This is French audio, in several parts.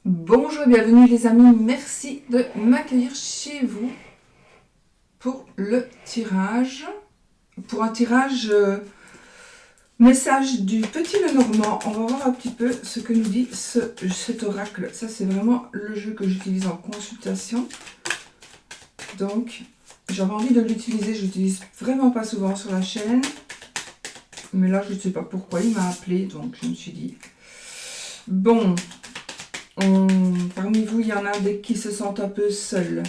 Bonjour et bienvenue les amis, merci de m'accueillir chez vous pour le tirage. Pour un tirage message du Petit Lenormand. On va voir un petit peu ce que nous dit cet oracle. Ça c'est vraiment le jeu que j'utilise en consultation. Donc j'avais envie de l'utiliser, je l'utilise vraiment pas souvent sur la chaîne. Mais là je ne sais pas pourquoi il m'a appelé, donc je me suis dit... Bon... Parmi vous, il y en a qui se sentent un peu seuls.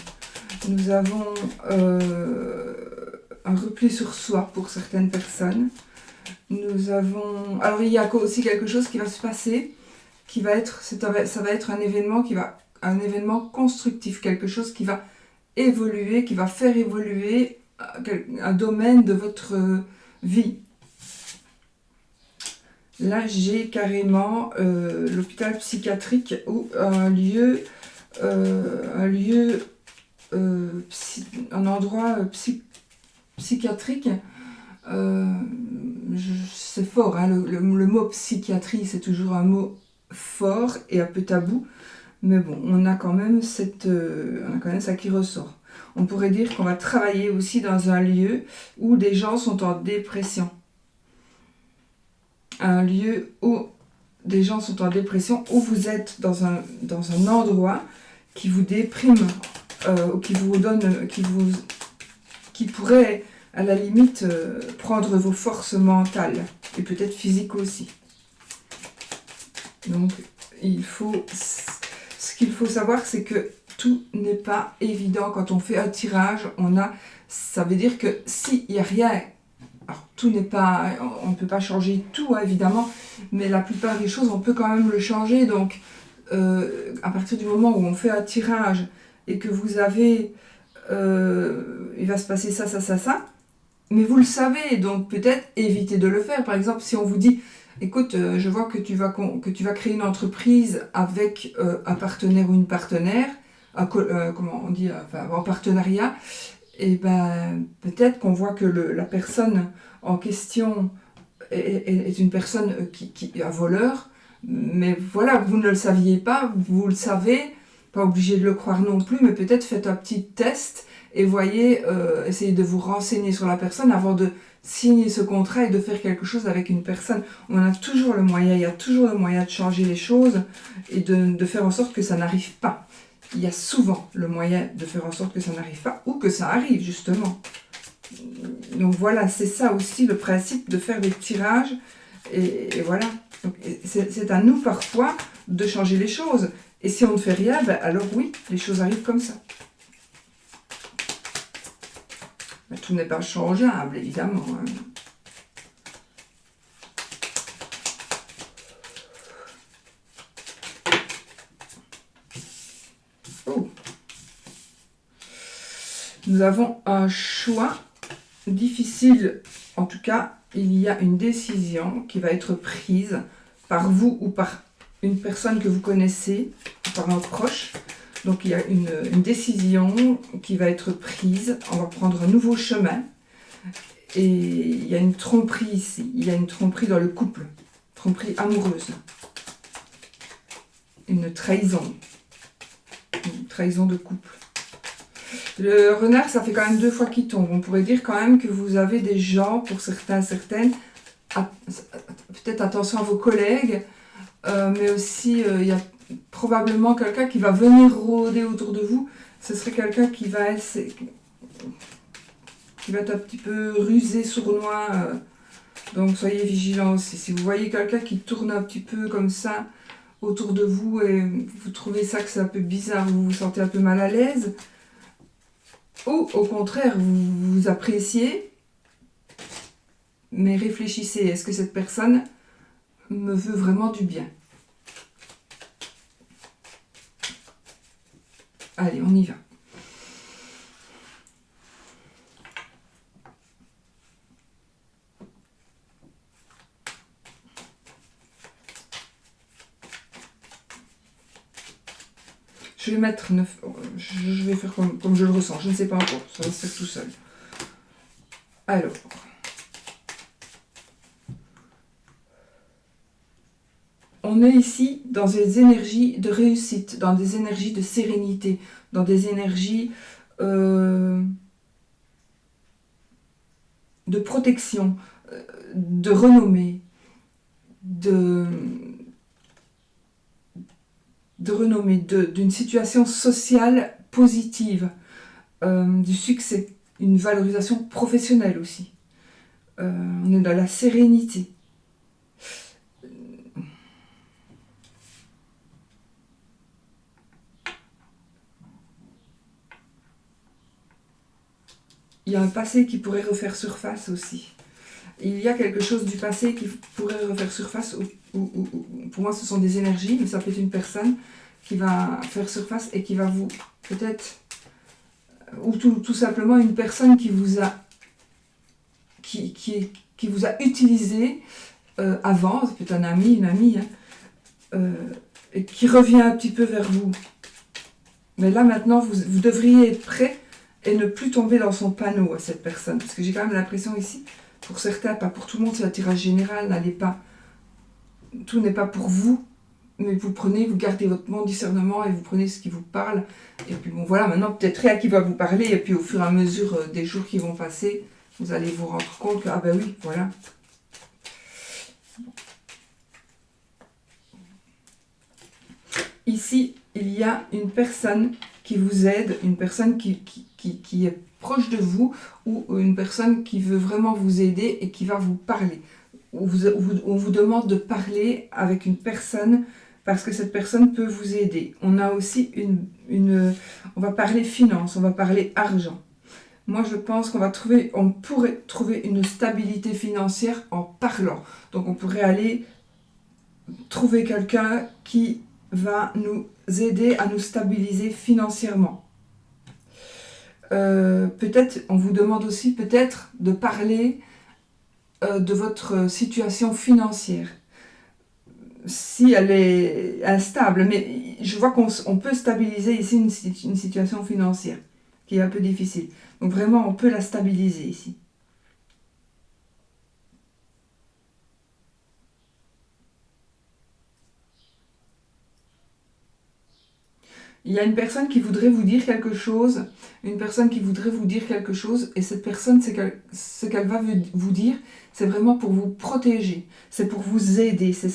Nous avons un repli sur soi pour certaines personnes. Nous avons... Alors, il y a aussi quelque chose qui va se passer, qui va être... Ça va être un événement constructif, quelque chose qui va évoluer, qui va faire évoluer un domaine de votre vie. Là, j'ai carrément l'hôpital psychiatrique ou un endroit psychiatrique. C'est fort, hein, le mot psychiatrie, c'est toujours un mot fort et un peu tabou. Mais bon, on a quand même ça qui ressort. On pourrait dire qu'on va travailler aussi dans un lieu où des gens sont en dépression. Un lieu où des gens sont en dépression, où vous êtes dans un endroit qui vous déprime, qui pourrait à la limite prendre vos forces mentales et peut-être physiques aussi. Donc ce qu'il faut savoir, c'est que tout n'est pas évident quand on fait un tirage. Ça veut dire que s'il n'y a rien, alors tout n'est pas, on ne peut pas changer tout, hein, évidemment, mais la plupart des choses on peut quand même le changer. Donc à partir du moment où on fait un tirage et que vous avez il va se passer ça, mais vous le savez, donc peut-être évitez de le faire. Par exemple, si on vous dit écoute, je vois que tu vas créer une entreprise avec un partenaire ou une partenaire, comment on dit, enfin, en partenariat, et ben peut-être qu'on voit que la personne en question est une personne qui est un voleur, mais voilà, vous ne le saviez pas, vous le savez, pas obligé de le croire non plus, mais peut-être faites un petit test et voyez, essayez de vous renseigner sur la personne avant de signer ce contrat et de faire quelque chose avec une personne. On a toujours le moyen, il y a toujours le moyen de changer les choses et de faire en sorte que ça n'arrive pas. Il y a souvent le moyen de faire en sorte que ça n'arrive pas ou que ça arrive justement. Donc voilà, c'est ça aussi le principe de faire des tirages et voilà. C'est à nous parfois de changer les choses. Et si on ne fait rien, ben alors oui, les choses arrivent comme ça. Mais tout n'est pas changeable, évidemment. Hein. Oh. Nous avons un choix difficile. En tout cas, il y a une décision qui va être prise par vous ou par une personne que vous connaissez, par un proche. Donc il y a une décision qui va être prise. On va prendre un nouveau chemin. Et il y a une tromperie ici. Il y a une tromperie dans le couple. Tromperie amoureuse. Une trahison. Une trahison de couple. Le renard, ça fait quand même 2 fois qu'il tombe. On pourrait dire quand même que vous avez des gens, pour certaines, peut-être attention à vos collègues, mais aussi il y a probablement quelqu'un qui va venir rôder autour de vous. Ce serait quelqu'un qui va être un petit peu rusé, sournois. Donc soyez vigilants aussi. Si vous voyez quelqu'un qui tourne un petit peu comme ça autour de vous et vous trouvez ça que c'est un peu bizarre, vous vous sentez un peu mal à l'aise, ou au contraire, vous appréciez, mais réfléchissez, est-ce que cette personne me veut vraiment du bien? Allez, on y va. Je vais mettre 9. Je vais faire comme je le ressens. Je ne sais pas encore. Ça va se faire tout seul. Alors. on est ici dans des énergies de réussite, dans des énergies de sérénité, dans des énergies de protection, de renommée, d'une situation sociale positive, du succès, une valorisation professionnelle aussi. On est dans la sérénité. Il y a un passé qui pourrait refaire surface aussi. Il y a quelque chose du passé qui pourrait refaire surface, ou pour moi ce sont des énergies, mais ça peut être une personne qui va faire surface et qui va vous, peut-être, ou tout simplement une personne qui vous a qui vous a utilisé avant, ça peut être un ami, une amie, et qui revient un petit peu vers vous. Mais là maintenant, vous devriez être prêt et ne plus tomber dans son panneau à cette personne. Parce que j'ai quand même l'impression ici, pour certains, pas pour tout le monde, c'est un tirage général, n'allez pas... Tout n'est pas pour vous, mais vous gardez votre bon discernement et vous prenez ce qui vous parle. Et puis bon voilà, maintenant peut-être rien qui va vous parler, et puis au fur et à mesure des jours qui vont passer, vous allez vous rendre compte que, ah ben oui, voilà. Ici, il y a une personne qui vous aide, une personne qui est proche de vous, ou une personne qui veut vraiment vous aider et qui va vous parler. On vous demande de parler avec une personne parce que cette personne peut vous aider. On a aussi on va parler finance, on va parler argent. Moi, je pense on pourrait trouver une stabilité financière en parlant. Donc, on pourrait aller trouver quelqu'un qui va nous aider à nous stabiliser financièrement. Peut-être, on vous demande aussi peut-être de parler de votre situation financière. Si elle est instable, mais je vois qu'on peut stabiliser ici une situation financière qui est un peu difficile. Donc vraiment, on peut la stabiliser ici. Il y a une personne qui voudrait vous dire quelque chose, et cette personne, ce qu'elle va vous dire, c'est vraiment pour vous protéger, c'est pour vous aider. Ce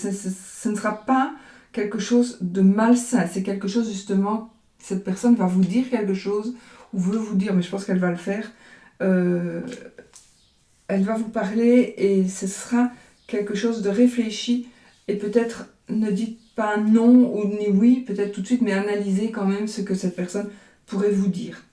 ne sera pas quelque chose de malsain, c'est quelque chose justement, cette personne va vous dire quelque chose, ou veut vous dire, mais je pense qu'elle va le faire, elle va vous parler et ce sera quelque chose de réfléchi, et peut-être ne dites pas non ou ni oui, peut-être tout de suite, mais analysez quand même ce que cette personne pourrait vous dire.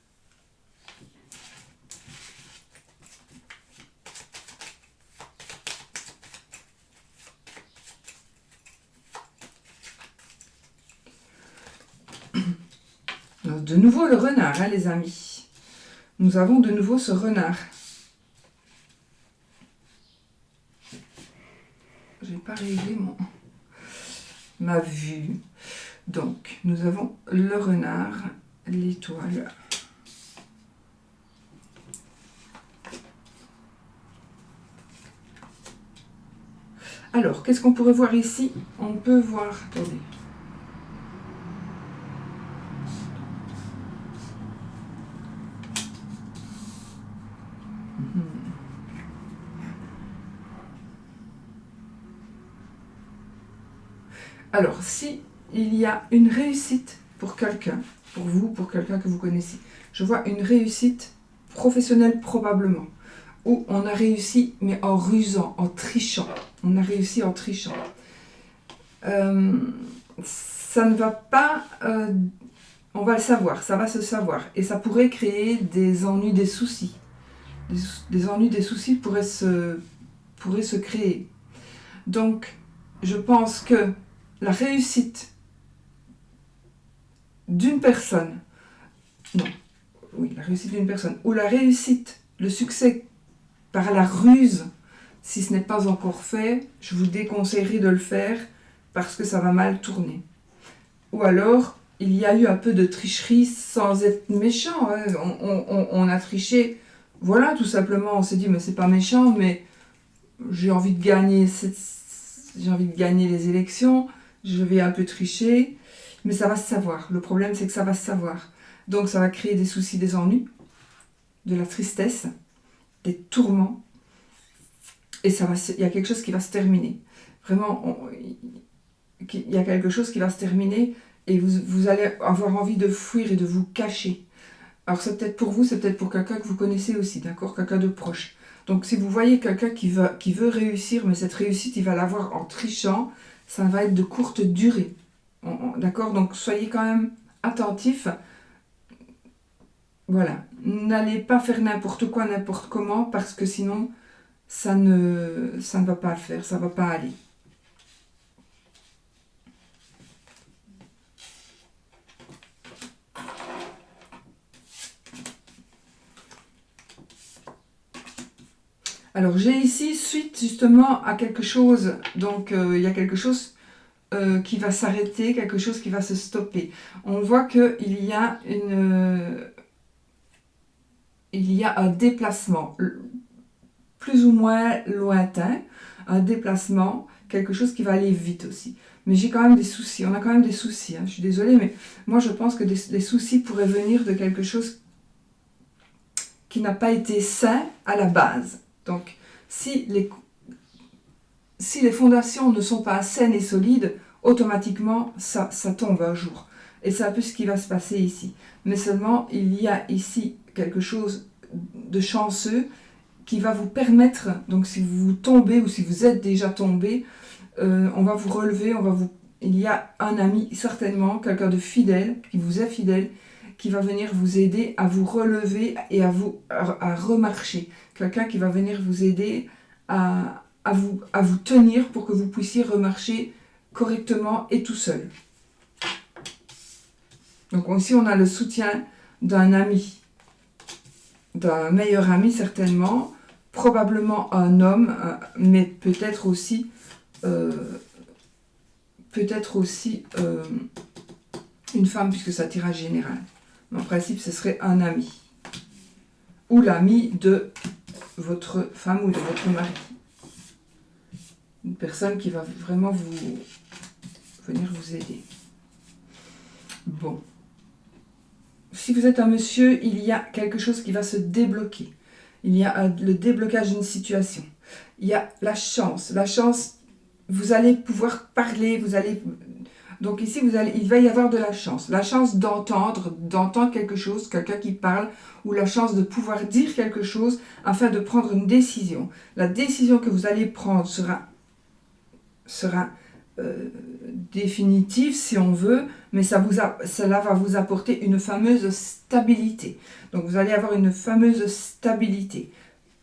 Donc, de nouveau le renard, hein, les amis. Nous avons de nouveau ce renard. Je n'ai pas réglé ma vue. Donc, nous avons le renard, l'étoile. Alors, qu'est-ce qu'on pourrait voir ici? On peut voir, attendez. Alors, si il y a une réussite pour quelqu'un, pour vous, pour quelqu'un que vous connaissez, je vois une réussite professionnelle probablement, où on a réussi, mais en rusant, en trichant. On a réussi en trichant. Ça ne va pas... on va le savoir, ça va se savoir. Et ça pourrait créer des ennuis, des soucis. Des ennuis, des soucis pourraient se créer. Donc, je pense que la réussite d'une personne, la réussite d'une personne, ou la réussite, le succès par la ruse, si ce n'est pas encore fait, je vous déconseillerais de le faire parce que ça va mal tourner. Ou alors, il y a eu un peu de tricherie sans être méchant. Hein. On a triché, voilà, tout simplement, on s'est dit, mais c'est pas méchant, mais j'ai envie de gagner les élections, je vais un peu tricher, mais ça va se savoir. Le problème, c'est que ça va se savoir. Donc, ça va créer des soucis, des ennuis, de la tristesse, des tourments, et il y a quelque chose qui va se terminer. Vraiment, il y a quelque chose qui va se terminer, et vous allez avoir envie de fuir et de vous cacher. Alors, c'est peut-être pour vous, c'est peut-être pour quelqu'un que vous connaissez aussi, d'accord? Quelqu'un de proche. Donc, si vous voyez quelqu'un qui veut réussir, mais cette réussite, il va l'avoir en trichant, ça va être de courte durée. D'accord? Donc, soyez quand même attentifs. Voilà. N'allez pas faire n'importe quoi, n'importe comment, parce que sinon, ça ne va pas le faire, ça ne va pas aller. Alors, j'ai ici, suite justement à quelque chose, donc il y a quelque chose qui va s'arrêter, quelque chose qui va se stopper. On voit qu'il y a un déplacement, plus ou moins lointain, un déplacement, quelque chose qui va aller vite aussi. Mais j'ai quand même des soucis, on a quand même des soucis, hein. Je suis désolée, mais moi je pense que les soucis pourraient venir de quelque chose qui n'a pas été sain à la base. Donc, si les fondations ne sont pas saines et solides, automatiquement, ça tombe un jour. Et c'est un peu ce qui va se passer ici. Mais seulement, il y a ici quelque chose de chanceux qui va vous permettre, donc si vous tombez ou si vous êtes déjà tombé, on va vous relever, il y a un ami, certainement, quelqu'un de fidèle, qui vous est fidèle, qui va venir vous aider à vous relever et à remarcher. Quelqu'un qui va venir vous aider à vous tenir pour que vous puissiez remarcher correctement et tout seul. Donc ici, on a le soutien d'un ami, d'un meilleur ami certainement, probablement un homme, mais peut-être aussi une femme, puisque c'est un tirage général. En principe, ce serait un ami. Ou l'ami de votre femme ou de votre mari. Une personne qui va vraiment venir vous aider. Bon. Si vous êtes un monsieur, il y a quelque chose qui va se débloquer. Il y a le déblocage d'une situation. Il y a la chance. La chance, vous allez pouvoir parler, donc ici, il va y avoir de la chance. La chance d'entendre quelque chose, quelqu'un qui parle, ou la chance de pouvoir dire quelque chose afin de prendre une décision. La décision que vous allez prendre sera définitive si on veut, mais cela va vous apporter une fameuse stabilité. Donc vous allez avoir une fameuse stabilité.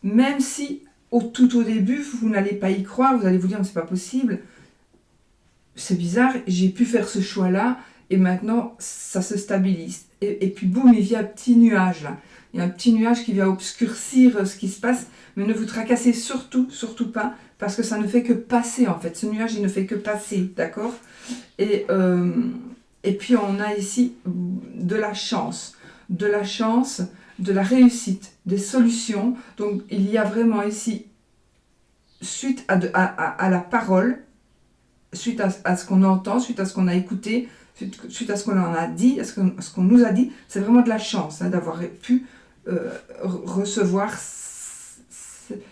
Même si tout au début, vous n'allez pas y croire, vous allez vous dire c'est pas possible. C'est bizarre, j'ai pu faire ce choix-là et maintenant ça se stabilise. Et puis boum, il vient un petit nuage là. Il y a un petit nuage qui vient obscurcir ce qui se passe, mais ne vous tracassez surtout pas, parce que ça ne fait que passer en fait. Ce nuage, il ne fait que passer, d'accord ? Et puis on a ici de la chance, de la réussite, des solutions. Donc il y a vraiment ici, suite à la parole, suite à ce qu'on entend, suite à ce qu'on a écouté, suite à ce qu'on en a dit, à ce qu'on nous a dit, c'est vraiment de la chance d'avoir pu recevoir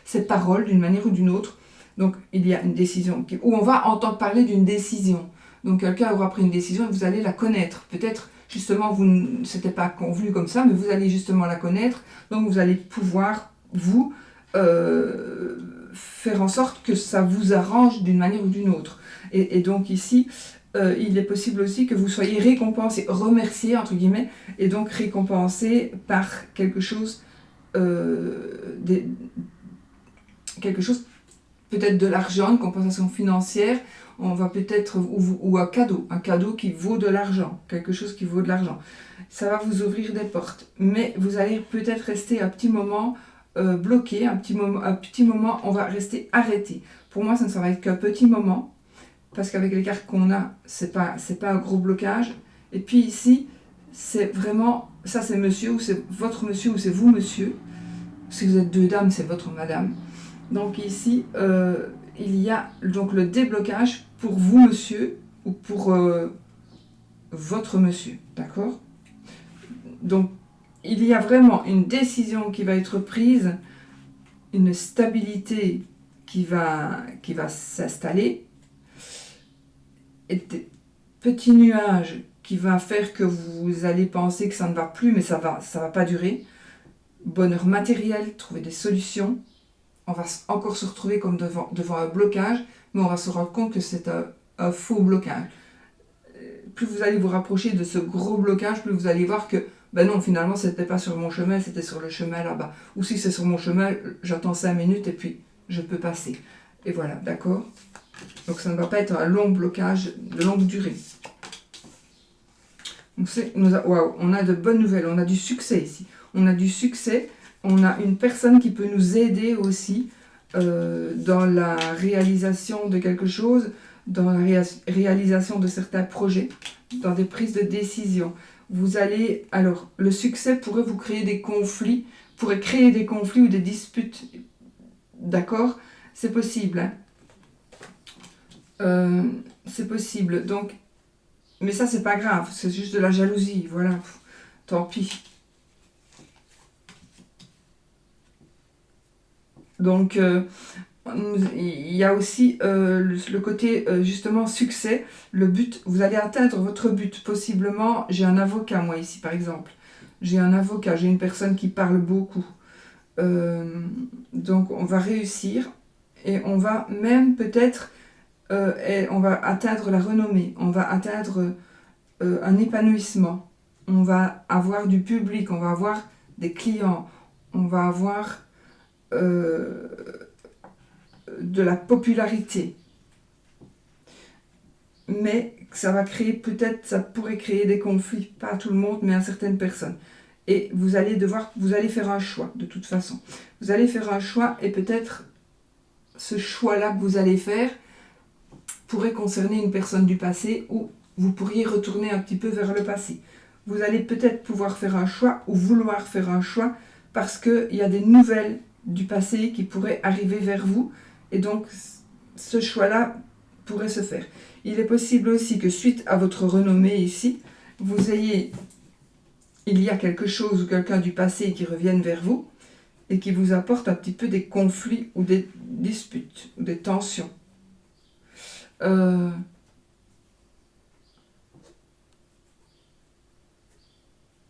ces paroles d'une manière ou d'une autre. Donc il y a une décision, où on va entendre parler d'une décision. Donc quelqu'un aura pris une décision et vous allez la connaître. Peut-être justement, c'était pas convenu comme ça, mais vous allez justement la connaître. Donc vous allez pouvoir, faire en sorte que ça vous arrange d'une manière ou d'une autre. Et donc ici, il est possible aussi que vous soyez récompensé, remercié entre guillemets, et donc récompensé par quelque chose, peut-être de l'argent, une compensation financière, on va peut-être, ou un cadeau qui vaut de l'argent, quelque chose qui vaut de l'argent. Ça va vous ouvrir des portes, mais vous allez peut-être rester un petit moment bloqué, un petit moment, on va rester arrêté. Pour moi, ça ne va être qu'un petit moment, parce qu'avec les cartes qu'on a, c'est pas un gros blocage. Et puis ici, c'est vraiment, ça c'est monsieur, ou c'est votre monsieur, ou c'est vous monsieur. Si vous êtes deux dames, c'est votre madame. Donc ici, il y a donc le déblocage pour vous monsieur, ou pour votre monsieur, d'accord? Donc, il y a vraiment une décision qui va être prise, une stabilité qui va s'installer, et des petits nuages qui va faire que vous allez penser que ça ne va plus, mais ça va pas durer. Bonheur matériel, trouver des solutions. On va encore se retrouver comme devant un blocage, mais on va se rendre compte que c'est un faux blocage. Plus vous allez vous rapprocher de ce gros blocage, plus vous allez voir que ben non, finalement, c'était pas sur mon chemin, c'était sur le chemin là-bas. Ou si c'est sur mon chemin, j'attends 5 minutes et puis je peux passer. Et voilà, d'accord? Donc ça ne va pas être un long blocage de longue durée. Donc waouh, on a de bonnes nouvelles, on a du succès ici. On a du succès, on a une personne qui peut nous aider aussi dans la réalisation de quelque chose, dans la réalisation de certains projets, dans des prises de décision. Vous allez, alors, le succès pourrait vous créer des conflits, pourrait créer des conflits ou des disputes, d'accord? C'est possible, hein. C'est possible, donc, mais ça c'est pas grave, c'est juste de la jalousie, voilà, tant pis. Donc, il y a aussi le côté justement succès, le but, vous allez atteindre votre but, possiblement, j'ai un avocat moi ici par exemple, j'ai un avocat, j'ai une personne qui parle beaucoup, donc on va réussir et on va même peut-être, on va atteindre la renommée, on va atteindre un épanouissement, on va avoir du public, on va avoir des clients, on va avoir de la popularité, mais ça va créer peut-être, ça pourrait créer des conflits, pas à tout le monde, mais à certaines personnes. Et vous allez faire un choix de toute façon. Vous allez faire un choix et peut-être ce choix-là que vous allez faire pourrait concerner une personne du passé ou vous pourriez retourner un petit peu vers le passé. Vous allez peut-être pouvoir faire un choix ou vouloir faire un choix parce qu'il y a des nouvelles du passé qui pourraient arriver vers vous et donc ce choix-là pourrait se faire. Il est possible aussi que suite à votre renommée ici, il y a quelque chose ou quelqu'un du passé qui revienne vers vous et qui vous apporte un petit peu des conflits ou des disputes ou des tensions.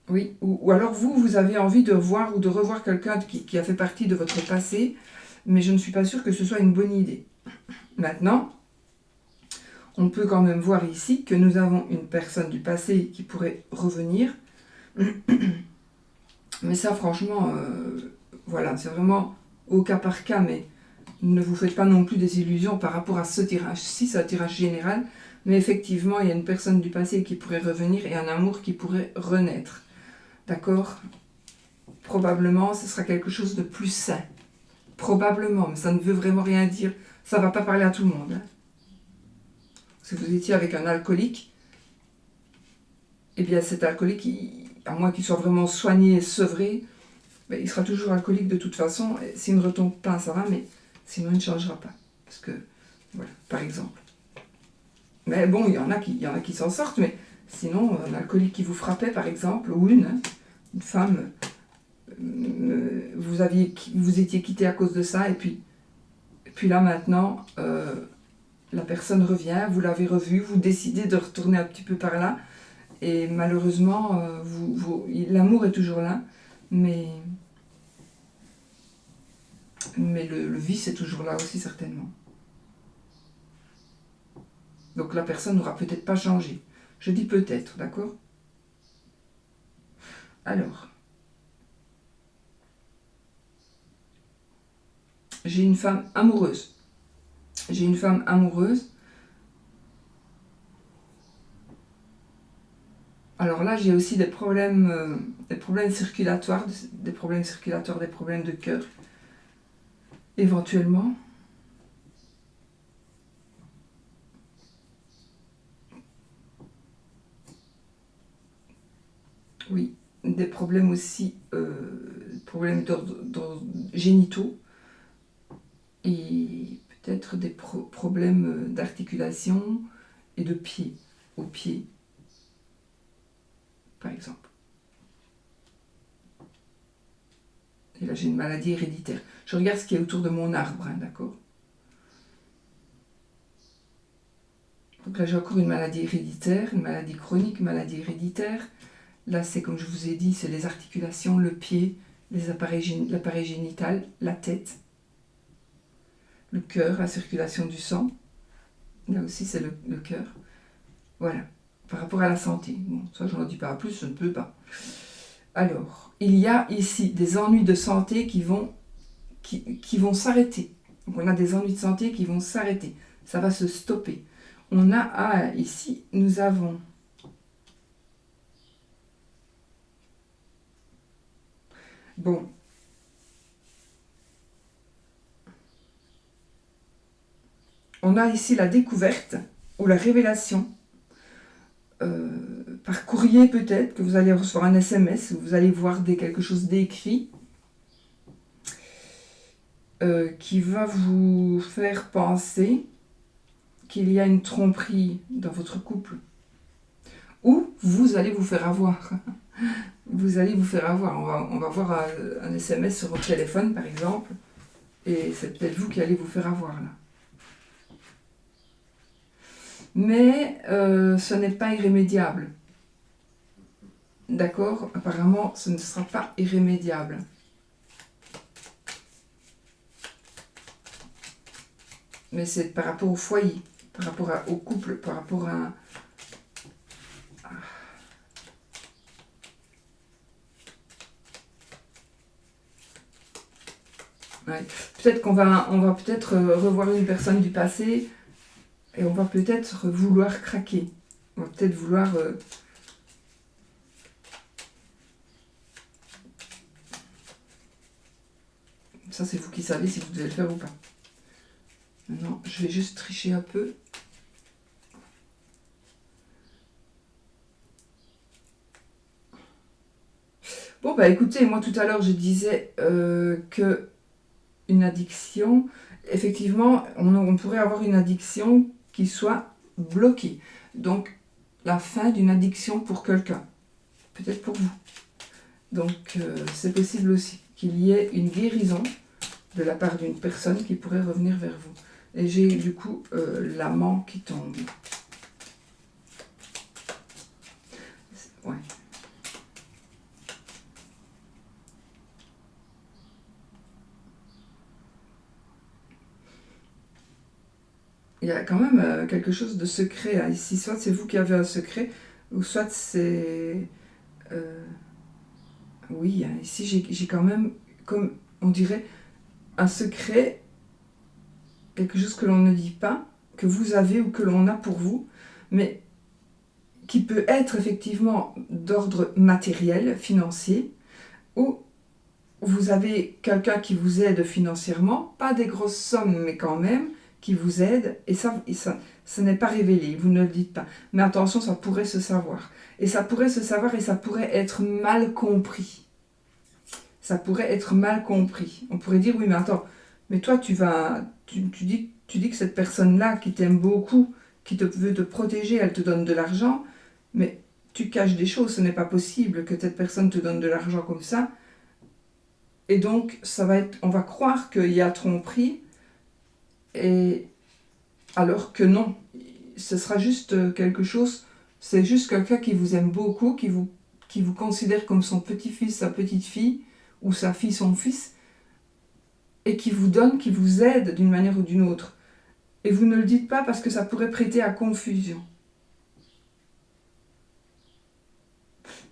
Oui, ou alors vous avez envie de voir ou de revoir quelqu'un qui a fait partie de votre passé, mais je ne suis pas sûre que ce soit une bonne idée. Maintenant, on peut quand même voir ici que nous avons une personne du passé qui pourrait revenir. Mais ça, franchement, voilà, c'est vraiment au cas par cas, mais ne vous faites pas non plus des illusions par rapport à ce tirage. Si, c'est un tirage général, mais effectivement, il y a une personne du passé qui pourrait revenir et un amour qui pourrait renaître. D'accord? Probablement, ce sera quelque chose de plus sain. Probablement, mais ça ne veut vraiment rien dire. Ça ne va pas parler à tout le monde. Hein. Si vous étiez avec un alcoolique, eh bien cet alcoolique, à moins qu'il soit vraiment soigné et sevré, ben, il sera toujours alcoolique de toute façon. S'il ne retombe pas, ça va, mais sinon il ne changera pas. Parce que, voilà, par exemple. Mais bon, il y en a qui s'en sortent, mais sinon, un alcoolique qui vous frappait, par exemple, ou une femme, vous étiez quitté à cause de ça, et puis là maintenant, la personne revient, vous l'avez revue, vous décidez de retourner un petit peu par là, et malheureusement, l'amour est toujours là, mais le vice est toujours là aussi certainement. Donc la personne n'aura peut-être pas changé. Je dis peut-être, d'accord? Alors, j'ai une femme amoureuse. J'ai une femme amoureuse. Alors là, j'ai aussi des problèmes circulatoires, des problèmes de cœur, éventuellement. Oui, des problèmes aussi, problèmes d'ordre génitaux et peut-être des problèmes d'articulation et de pied au pied, par exemple. Et là, j'ai une maladie héréditaire. Je regarde ce qui est autour de mon arbre, hein, d'accord? Donc là, j'ai encore une maladie héréditaire, une maladie chronique, une maladie héréditaire. Là, c'est comme je vous ai dit, c'est les articulations, le pied, l'appareil génital, la tête, le cœur, la circulation du sang. Là aussi, c'est le cœur. Voilà, par rapport à la santé. Bon, ça, je n'en dis pas plus, je ne peux pas. Alors, il y a ici des ennuis de santé qui vont s'arrêter. Donc, on a des ennuis de santé qui vont s'arrêter. Ça va se stopper. On a, ici, nous avons... Bon. On a ici la découverte ou la révélation. Par courrier peut-être, que vous allez recevoir un SMS, vous allez voir quelque chose d'écrit qui va vous faire penser qu'il y a une tromperie dans votre couple. Ou vous allez vous faire avoir. Vous allez vous faire avoir. On va voir un SMS sur votre téléphone par exemple, et c'est peut-être vous qui allez vous faire avoir là. Mais ce n'est pas irrémédiable. D'accord? Apparemment, ce ne sera pas irrémédiable. Mais c'est par rapport au foyer, par rapport au couple, par rapport à... Ouais. Peut-être qu'on va, peut-être revoir une personne du passé et on va peut-être vouloir craquer. On va peut-être vouloir... Ça, c'est vous qui savez si vous devez le faire ou pas. Maintenant, je vais juste tricher un peu. Bon, bah écoutez, moi tout à l'heure, je disais que une addiction, effectivement, on pourrait avoir une addiction qui soit bloquée. Donc, la fin d'une addiction pour quelqu'un. Peut-être pour vous. Donc, c'est possible aussi qu'il y ait une guérison de la part d'une personne qui pourrait revenir vers vous. Et j'ai du coup l'amant qui tombe. Ouais. Il y a quand même quelque chose de secret là. Ici. Soit c'est vous qui avez un secret, ou soit c'est... oui, hein, ici j'ai quand même, comme on dirait, un secret, quelque chose que l'on ne dit pas, que vous avez ou que l'on a pour vous, mais qui peut être effectivement d'ordre matériel, financier, ou vous avez quelqu'un qui vous aide financièrement, pas des grosses sommes, mais quand même, qui vous aide, et ça n'est pas révélé, vous ne le dites pas. Mais attention, ça pourrait se savoir. Et ça pourrait se savoir et ça pourrait être mal compris. Ça pourrait être mal compris. On pourrait dire, oui, mais attends, mais toi, tu dis que cette personne-là qui t'aime beaucoup, qui veut te protéger, elle te donne de l'argent, mais tu caches des choses, ce n'est pas possible que cette personne te donne de l'argent comme ça. Et donc, on va croire qu'il y a tromperie, et alors que non, ce sera juste quelque chose, c'est juste quelqu'un qui vous aime beaucoup, qui vous considère comme son petit-fils, sa petite-fille, ou sa fille, son fils, et qui vous donne, qui vous aide d'une manière ou d'une autre. Et vous ne le dites pas parce que ça pourrait prêter à confusion.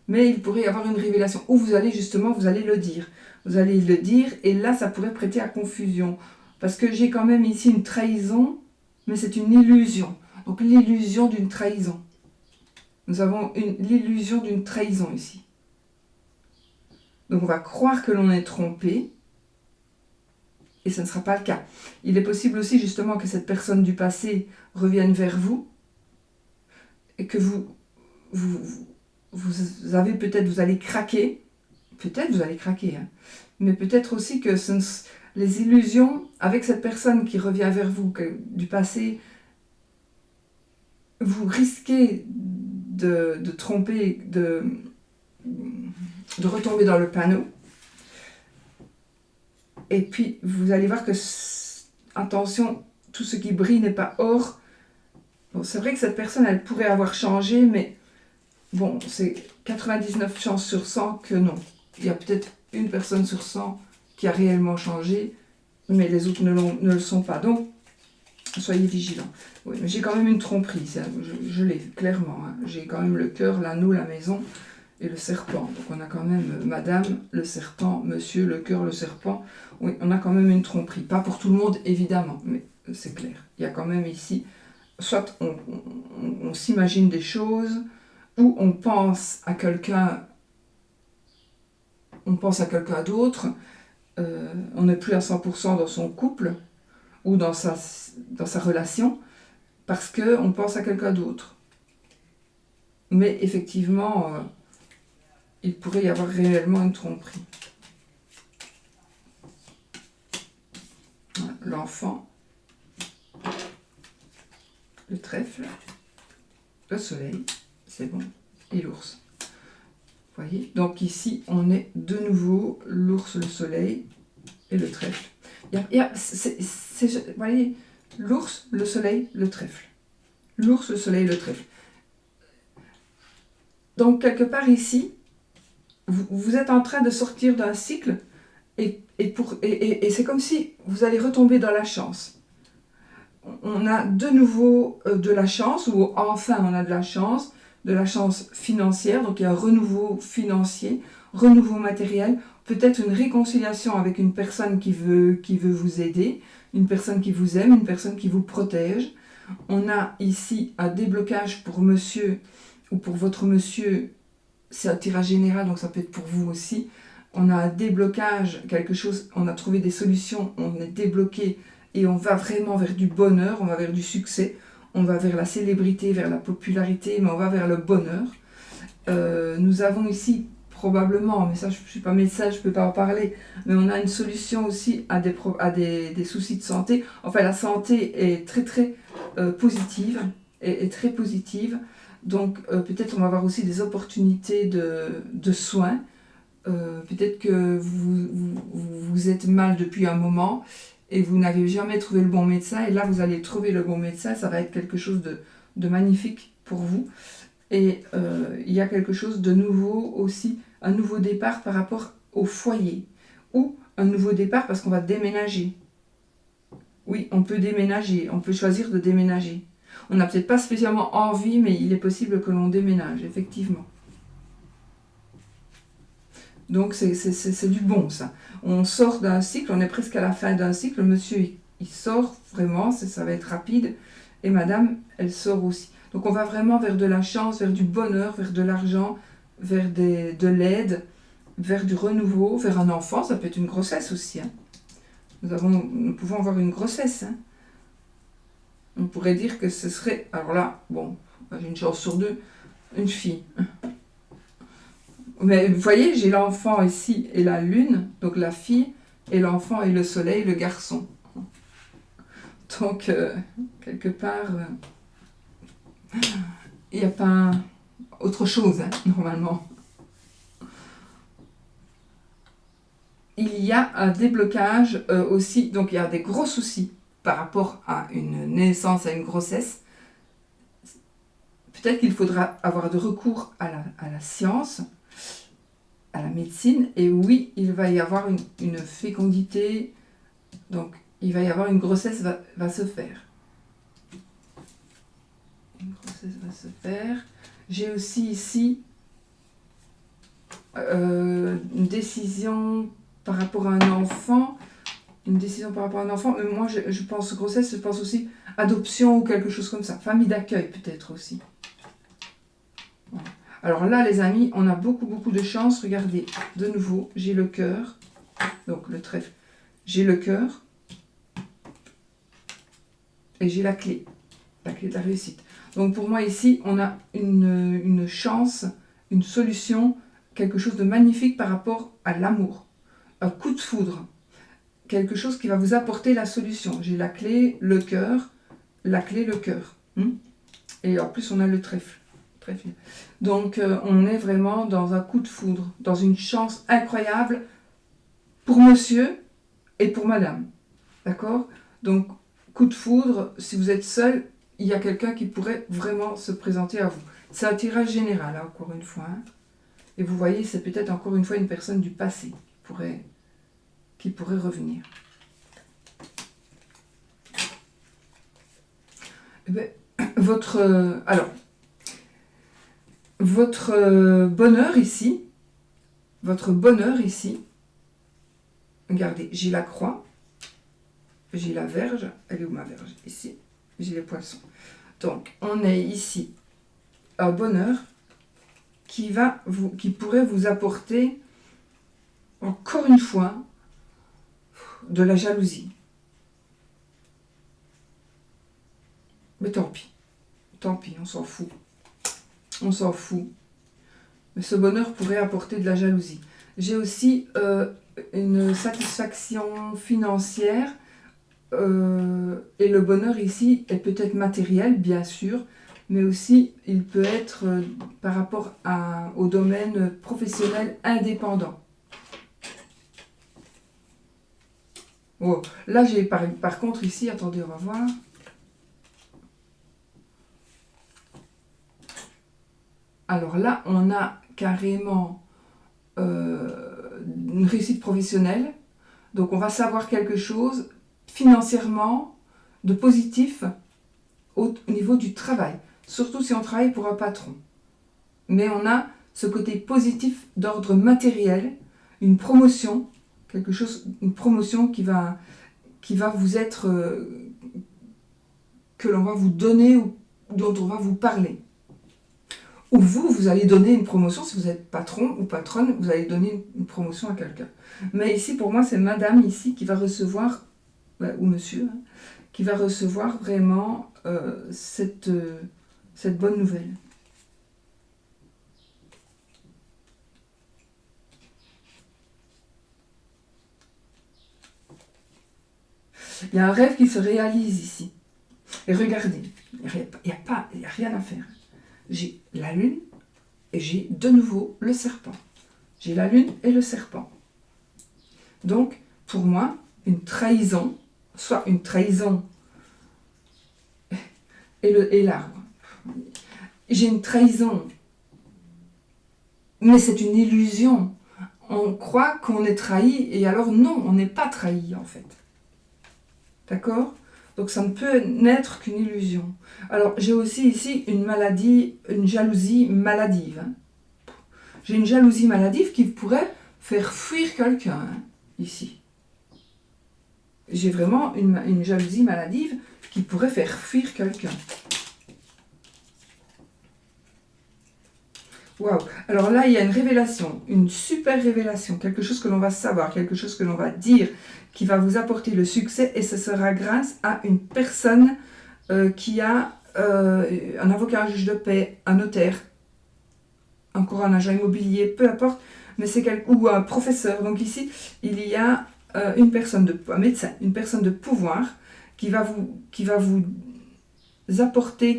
Mais il pourrait y avoir une révélation, où vous allez le dire. Vous allez le dire, et là, ça pourrait prêter à confusion. Parce que j'ai quand même ici une trahison, mais c'est une illusion. Donc l'illusion d'une trahison. Nous avons l'illusion d'une trahison ici. Donc on va croire que l'on est trompé, et ce ne sera pas le cas. Il est possible aussi justement que cette personne du passé revienne vers vous, et que vous avez peut-être, vous allez craquer, hein, mais peut-être aussi que les illusions avec cette personne qui revient vers vous du passé, vous risquez de tromper, de retomber dans le panneau. Et puis, vous allez voir que, attention, tout ce qui brille n'est pas or. Bon, c'est vrai que cette personne, elle pourrait avoir changé, mais bon, c'est 99 chances sur 100 que non. Il y a peut-être une personne sur 100 qui a réellement changé, mais les autres ne le sont pas. Donc, soyez vigilants. Oui, mais j'ai quand même une tromperie, je l'ai clairement. Hein. J'ai quand même le cœur, l'anneau, la maison et le serpent. Donc on a quand même madame, le serpent, monsieur, le cœur, le serpent. Oui, on a quand même une tromperie. Pas pour tout le monde, évidemment, mais c'est clair. Il y a quand même ici, soit on s'imagine des choses, ou on pense à quelqu'un d'autre, on n'est plus à 100% dans son couple, ou dans sa relation, parce qu'on pense à quelqu'un d'autre. Mais effectivement, il pourrait y avoir réellement une tromperie. Voilà, l'enfant, le trèfle, le soleil, c'est bon, et l'ours. Vous voyez? Donc ici, on est de nouveau l'ours, le soleil et le trèfle. Vous voyez, l'ours, le soleil, le trèfle. L'ours, le soleil, le trèfle. Donc, quelque part ici, vous êtes en train de sortir d'un cycle et c'est comme si vous allez retomber dans la chance. On a de nouveau de la chance, ou enfin on a de la chance financière, donc il y a un renouveau financier, renouveau matériel, peut-être une réconciliation avec une personne qui veut vous aider, une personne qui vous aime, une personne qui vous protège. On a ici un déblocage pour monsieur ou pour votre monsieur, c'est un tirage général, donc ça peut être pour vous aussi. On a un déblocage, quelque chose, on a trouvé des solutions, on est débloqué et on va vraiment vers du bonheur, on va vers du succès, on va vers la célébrité, vers la popularité, mais on va vers le bonheur. Nous avons ici probablement, mais ça je ne suis pas médecin, je ne peux pas en parler, mais on a une solution aussi à des soucis de santé. Enfin, la santé est très très positive, est très positive. Donc peut-être on va avoir aussi des opportunités de soins. Peut-être que vous êtes mal depuis un moment et vous n'avez jamais trouvé le bon médecin, et là vous allez trouver le bon médecin, ça va être quelque chose de magnifique pour vous. Et il y a quelque chose de nouveau aussi, un nouveau départ par rapport au foyer, ou un nouveau départ parce qu'on va déménager. Oui, on peut déménager, on peut choisir de déménager. On n'a peut-être pas spécialement envie, mais il est possible que l'on déménage, effectivement. Donc c'est du bon, ça. On sort d'un cycle, on est presque à la fin d'un cycle. Monsieur, il sort vraiment, ça va être rapide. Et madame, elle sort aussi. Donc on va vraiment vers de la chance, vers du bonheur, vers de l'argent, vers de l'aide, vers du renouveau, vers un enfant. Ça peut être une grossesse aussi. Hein. Nous pouvons avoir une grossesse. Hein. On pourrait dire que ce serait... Alors là, bon, j'ai une chance sur deux, une fille. Mais vous voyez, j'ai l'enfant ici et la lune, donc la fille, et l'enfant et le soleil, le garçon. Donc, quelque part, il n'y a pas autre chose, hein, normalement. Il y a un déblocage aussi, donc il y a des gros soucis par rapport à une naissance, à une grossesse. Peut-être qu'il faudra avoir de recours à la science, à la médecine, et oui, il va y avoir une fécondité, donc il va y avoir une grossesse va se faire. Une grossesse va se faire. J'ai aussi ici une décision par rapport à un enfant, mais moi je pense grossesse, je pense aussi adoption ou quelque chose comme ça, famille d'accueil peut-être aussi. Voilà. Alors là les amis, on a beaucoup de chance. Regardez, de nouveau, j'ai le cœur, donc le trèfle, j'ai le cœur et j'ai la clé de la réussite. Donc pour moi ici, on a une chance, une solution, quelque chose de magnifique par rapport à l'amour, un coup de foudre, quelque chose qui va vous apporter la solution. J'ai la clé, le cœur, la clé, le cœur. Et en plus, on a le trèfle. Donc, on est vraiment dans un coup de foudre, dans une chance incroyable pour monsieur et pour madame. D'accord? Donc, coup de foudre, si vous êtes seul, il y a quelqu'un qui pourrait vraiment se présenter à vous. C'est un tirage général, hein, encore une fois. Hein. Et vous voyez, c'est peut-être encore une fois une personne du passé qui pourrait revenir. Eh bien, votre bonheur ici, regardez, j'ai la croix, j'ai la verge, elle est où ma verge? Ici, j'ai les poissons. Donc, on est ici, un bonheur qui pourrait vous apporter, encore une fois, de la jalousie. Mais tant pis, on s'en fout. On s'en fout. Mais ce bonheur pourrait apporter de la jalousie. J'ai aussi une satisfaction financière. Et le bonheur ici est peut-être matériel, bien sûr, mais aussi il peut être par rapport au domaine professionnel indépendant. Oh, là, j'ai par contre ici, attendez, on va voir. Alors là, on a carrément une réussite professionnelle. Donc on va savoir quelque chose financièrement de positif au niveau du travail. Surtout si on travaille pour un patron. Mais on a ce côté positif d'ordre matériel, une promotion, une promotion qui va vous être, que l'on va vous donner ou dont on va vous parler. Ou vous allez donner une promotion, si vous êtes patron ou patronne, vous allez donner une promotion à quelqu'un. Mais ici, pour moi, c'est madame ici qui va recevoir, ou monsieur, hein, qui va recevoir vraiment cette bonne nouvelle. Il y a un rêve qui se réalise ici. Et regardez, il n'y a rien à faire. J'ai la lune et j'ai de nouveau le serpent. J'ai la lune et le serpent. Donc, pour moi, une trahison, soit une trahison et l'arbre. J'ai une trahison, mais c'est une illusion. On croit qu'on est trahi et alors non, on n'est pas trahi en fait. D'accord ? Donc ça ne peut n'être qu'une illusion. Alors j'ai aussi ici une jalousie maladive. J'ai une jalousie maladive qui pourrait faire fuir quelqu'un, hein, ici. J'ai vraiment une jalousie maladive qui pourrait faire fuir quelqu'un. Waouh! Alors là, il y a une révélation, une super révélation, quelque chose que l'on va savoir, quelque chose que l'on va dire, qui va vous apporter le succès, et ce sera grâce à une personne qui a un avocat, un juge de paix, un notaire, encore un agent immobilier, peu importe, mais ou un professeur. Donc ici, il y a un médecin, une personne de pouvoir qui va vous apporter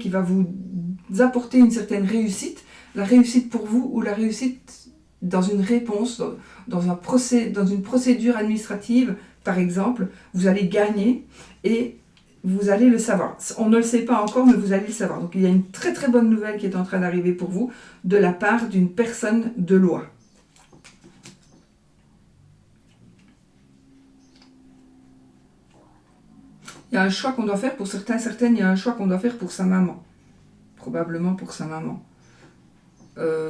une certaine réussite, la réussite pour vous ou la réussite dans une réponse, dans une procédure administrative, par exemple, vous allez gagner et vous allez le savoir. On ne le sait pas encore, mais vous allez le savoir. Donc il y a une très très bonne nouvelle qui est en train d'arriver pour vous de la part d'une personne de loi. Il y a un choix qu'on doit faire pour certaines, il y a un choix qu'on doit faire pour sa maman. Probablement pour sa maman.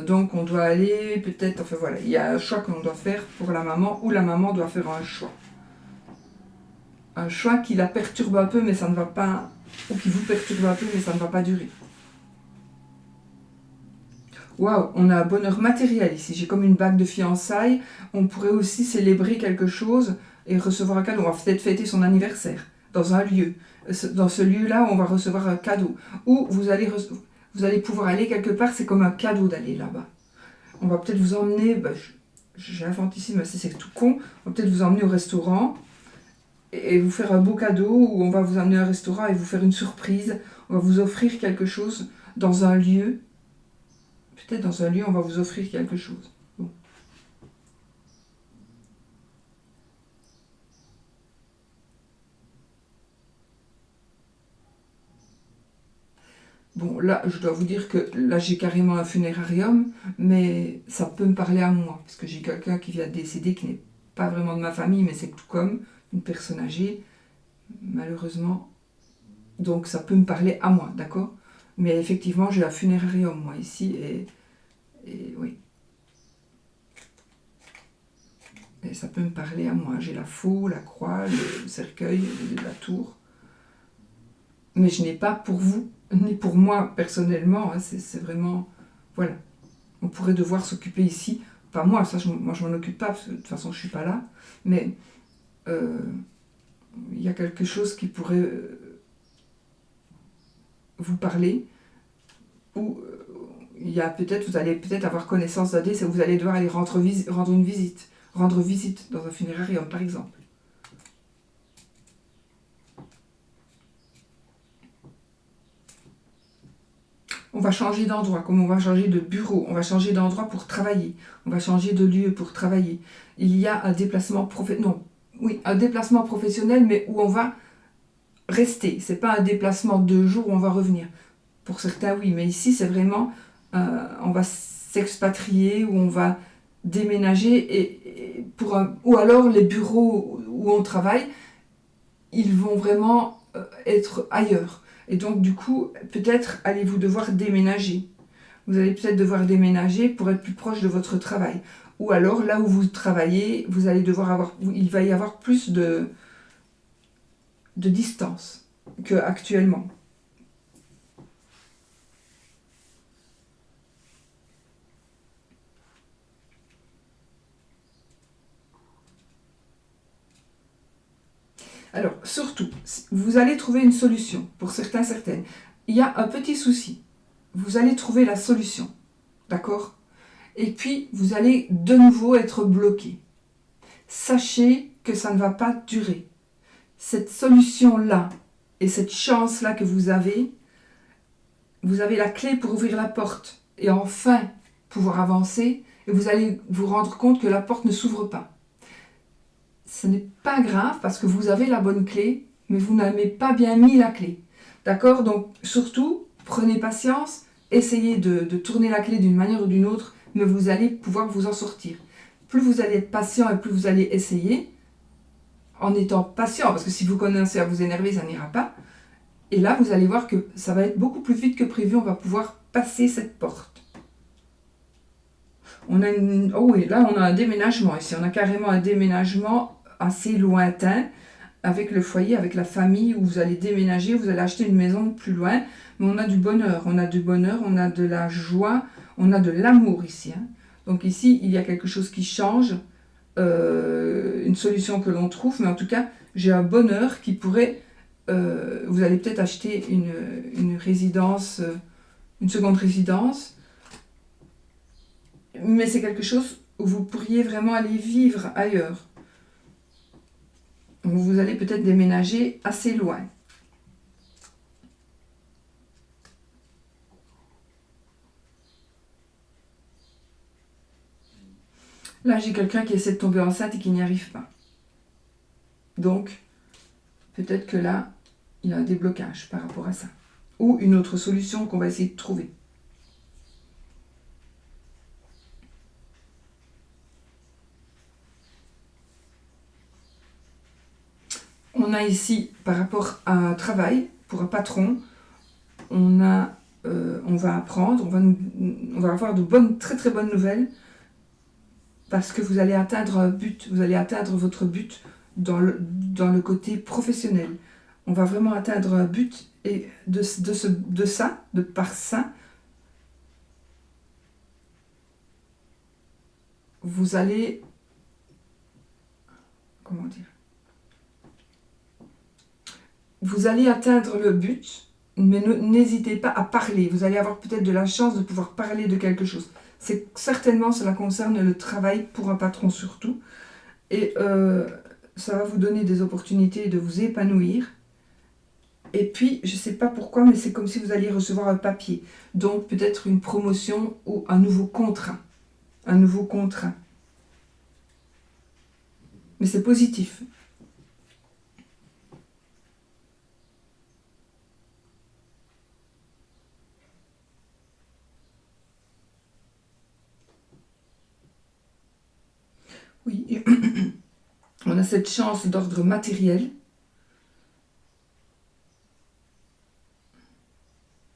Donc on doit aller peut-être, enfin voilà, il y a un choix qu'on doit faire pour la maman ou la maman doit faire un choix. Un choix qui la perturbe un peu mais ça ne va pas, ou qui vous perturbe un peu mais ça ne va pas durer. Waouh, on a un bonheur matériel ici, j'ai comme une bague de fiançailles, on pourrait aussi célébrer quelque chose et recevoir un cadeau, on va peut-être fêter son anniversaire dans un lieu. Dans ce lieu-là, on va recevoir un cadeau. Ou vous allez pouvoir aller quelque part, c'est comme un cadeau d'aller là-bas. On va peut-être vous emmener, j'invente ici, mais c'est tout con, on va peut-être vous emmener au restaurant et vous faire un beau cadeau, ou on va vous emmener au restaurant et vous faire une surprise, on va vous offrir quelque chose dans un lieu. Peut-être dans un lieu, on va vous offrir quelque chose. Bon. Bon, là, je dois vous dire que là, j'ai carrément un funérarium, mais ça peut me parler à moi, parce que j'ai quelqu'un qui vient de décéder, qui n'est pas vraiment de ma famille, mais c'est tout comme une personne âgée, malheureusement. Donc, ça peut me parler à moi, d'accord? Mais effectivement, j'ai un funérarium, moi, ici, et oui. Et ça peut me parler à moi. J'ai la faux, la croix, le cercueil, la tour. Mais je n'ai pas pour vous, ni pour moi personnellement. Hein, c'est vraiment... Voilà. On pourrait devoir s'occuper ici. Pas moi, ça, moi je m'en occupe pas, parce que de toute façon je suis pas là. Mais il y a quelque chose qui pourrait vous parler. Ou il y a peut-être, vous allez peut-être avoir connaissance d'un décès, vous allez devoir aller rendre une visite. Rendre visite dans un funérarium, par exemple. On va changer d'endroit, comme on va changer de bureau, on va changer d'endroit pour travailler, on va changer de lieu pour travailler. Il y a un déplacement un déplacement professionnel, mais où on va rester. C'est pas un déplacement de jour où on va revenir. Pour certains, oui, mais ici, c'est vraiment, on va s'expatrier, où on va déménager, ou alors les bureaux où on travaille, ils vont vraiment être ailleurs. Et donc, du coup, peut-être allez-vous devoir déménager. Vous allez peut-être devoir déménager pour être plus proche de votre travail. Ou alors, là où vous travaillez, vous allez devoir il va y avoir plus de distance qu'actuellement. Alors, surtout, vous allez trouver une solution, pour certains, certaines. Il y a un petit souci. Vous allez trouver la solution, d'accord? Et puis, vous allez de nouveau être bloqué. Sachez que ça ne va pas durer. Cette solution-là et cette chance-là que vous avez la clé pour ouvrir la porte et enfin pouvoir avancer, et vous allez vous rendre compte que la porte ne s'ouvre pas. Ce n'est pas grave parce que vous avez la bonne clé, mais vous n'avez pas bien mis la clé. D'accord? Donc surtout, prenez patience, essayez de tourner la clé d'une manière ou d'une autre, mais vous allez pouvoir vous en sortir. Plus vous allez être patient et plus vous allez essayer, en étant patient, parce que si vous commencez à vous énerver, ça n'ira pas. Et là, vous allez voir que ça va être beaucoup plus vite que prévu, on va pouvoir passer cette porte. Oh oui, là on a un déménagement ici, on a carrément un déménagement assez lointain, avec le foyer, avec la famille, où vous allez déménager, vous allez acheter une maison plus loin, mais on a du bonheur, on a de la joie, on a de l'amour ici. Hein. Donc ici, il y a quelque chose qui change, une solution que l'on trouve, mais en tout cas, j'ai un bonheur qui pourrait... vous allez peut-être acheter une résidence, une seconde résidence, mais c'est quelque chose où vous pourriez vraiment aller vivre ailleurs. Donc vous allez peut-être déménager assez loin. Là, j'ai quelqu'un qui essaie de tomber enceinte et qui n'y arrive pas. Donc, peut-être que là, il y a un déblocage par rapport à ça. Ou une autre solution qu'on va essayer de trouver. On a ici, par rapport à un travail, pour un patron, on va apprendre, on va avoir de très très bonnes nouvelles, parce que vous allez atteindre un but, vous allez atteindre votre but dans le côté professionnel. On va vraiment atteindre un but, et par ça, vous allez, comment dire, vous allez atteindre le but, mais n'hésitez pas à parler. Vous allez avoir peut-être de la chance de pouvoir parler de quelque chose. Certainement, cela concerne le travail pour un patron surtout. Et ça va vous donner des opportunités de vous épanouir. Et puis, je ne sais pas pourquoi, mais c'est comme si vous alliez recevoir un papier. Donc, peut-être une promotion ou un nouveau contrat. Un nouveau contrat. Mais c'est positif. Oui, on a cette chance d'ordre matériel.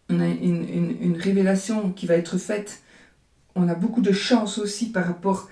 On a une révélation qui va être faite. On a beaucoup de chance aussi par rapport